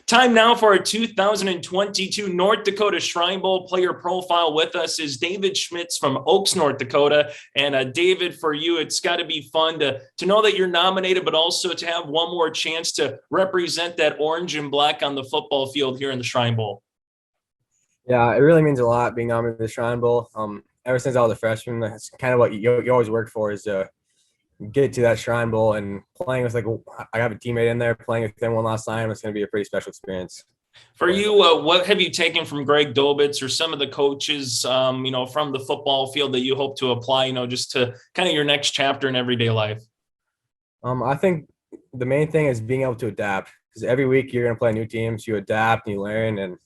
Time now for our 2022 North Dakota Shrine Bowl player profile. With us is David Schmitz from Oaks, North Dakota. And David, for you, it's got to be fun to know that you're nominated, but also to have one more chance to represent that orange and black on the football field here in the Shrine Bowl. Yeah, it really means a lot being nominated to the Shrine Bowl. Ever since I was a freshman, that's kind of what you always work for, is to get to that Shrine Bowl, and playing with I have a teammate in there. Playing with them one last time, it's going to be a pretty special experience. For you, what have you taken from Greg Dobitz or some of the coaches, from the football field that you hope to apply, just to kind of your next chapter in everyday life? I think the main thing is being able to adapt, because every week you're going to play new teams. You adapt and you learn, and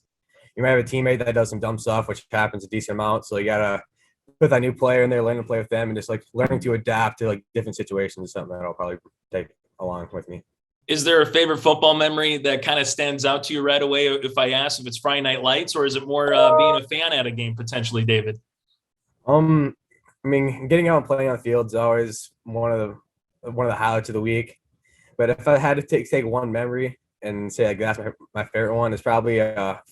you might have a teammate that does some dumb stuff, which happens a decent amount. So you got to put that new player in there, learn to play with them, and just learning to adapt to different situations is something that I'll probably take along with me. Is there a favorite football memory that kind of stands out to you right away if I ask if it's Friday Night Lights, or is it more being a fan at a game potentially, David? Getting out and playing on the field is always one of the highlights of the week. But if I had to take one memory and say that's my favorite one, is probably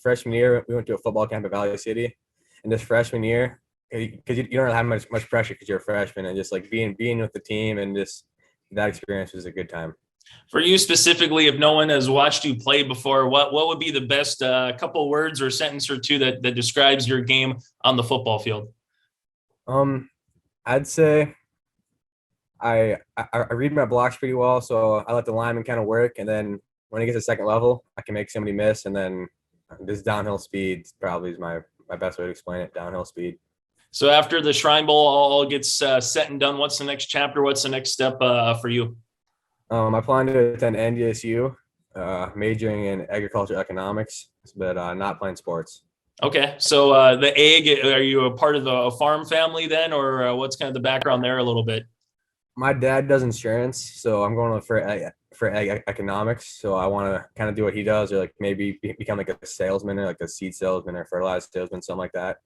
freshman year. We went to a football camp at Valley City, and this freshman year, because you don't really have much pressure because you're a freshman, and just being with the team, and just that experience was a good time. For you specifically, if no one has watched you play before, what would be the best couple words or sentence or two that describes your game on the football field? I'd say I read my blocks pretty well, so I let the lineman kind of work, and then when it gets to second level, I can make somebody miss, and then this downhill speed probably is my best way to explain it. Downhill speed. So after the Shrine Bowl all gets set and done, what's the next chapter? What's the next step for you? I plan to attend NDSU, majoring in agriculture economics, but not playing sports. Okay. So the ag, are you a part of a farm family then, or what's kind of the background there a little bit? My dad does insurance, so I'm going for ag economics. So I want to kind of do what he does, or maybe become a salesman, or a seed salesman or fertilizer salesman, something like that.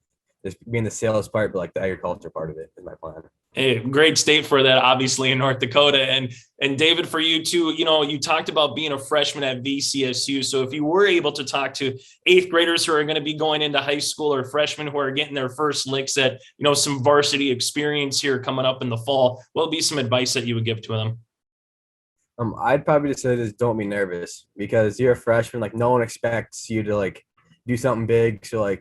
Just being the sales part, but the agriculture part of it is my plan. Hey, great state for that, obviously, in North Dakota. And David, for you too, you talked about being a freshman at VCSU. So if you were able to talk to eighth graders who are going to be going into high school, or freshmen who are getting their first licks at, some varsity experience here coming up in the fall, what would be some advice that you would give to them? I'd probably just say don't be nervous, because you're a freshman. No one expects you to do something big. So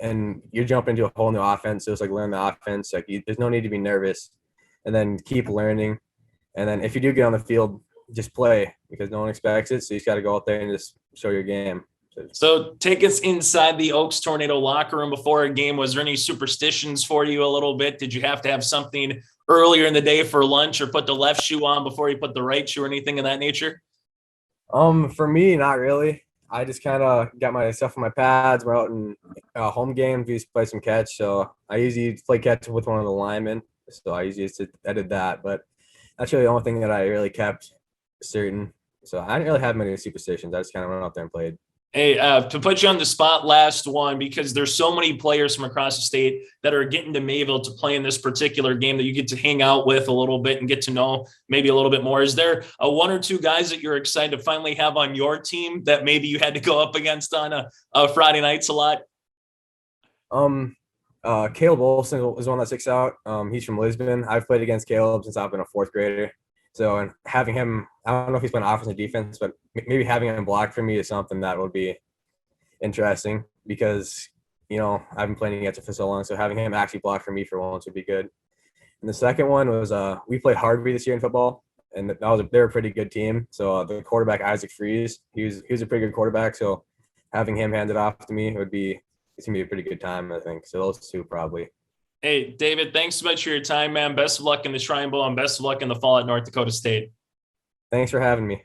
and you're jumping into a whole new offense. So it's learn the offense. There's no need to be nervous, and then keep learning. And then if you do get on the field, just play, because no one expects it. So you just got to go out there and just show your game. So take us inside the Oaks Tornado locker room before a game. Was there any superstitions for you a little bit? Did you have to have something earlier in the day for lunch, or put the left shoe on before you put the right shoe, or anything of that nature? For me, not really. I just kind of got myself on my pads. We're out in home games. We used to play some catch. So I usually play catch with one of the linemen. So I did that. But that's really the only thing that I really kept certain. So I didn't really have many superstitions. I just kind of went out there and played. Hey, to put you on the spot, last one, because there's so many players from across the state that are getting to Mayville to play in this particular game that you get to hang out with a little bit and get to know maybe a little bit more. Is there one or two guys that you're excited to finally have on your team that maybe you had to go up against on a Friday nights a lot? Caleb Olson is one that sticks out. He's from Lisbon. I've played against Caleb since I've been a fourth grader. So, and having him, I don't know if he's playing offense or defense, but maybe having him block for me is something that would be interesting, because, I've been playing against him for so long. So having him actually block for me for once would be good. And the second one was we played Harvey this year in football, and they're a pretty good team. So the quarterback, Isaac Freeze, he was a pretty good quarterback. So having him handed off to me it's going to be a pretty good time, I think. So those two probably. Hey, David, thanks so much for your time, man. Best of luck in the Shrine Bowl, and best of luck in the fall at North Dakota State. Thanks for having me.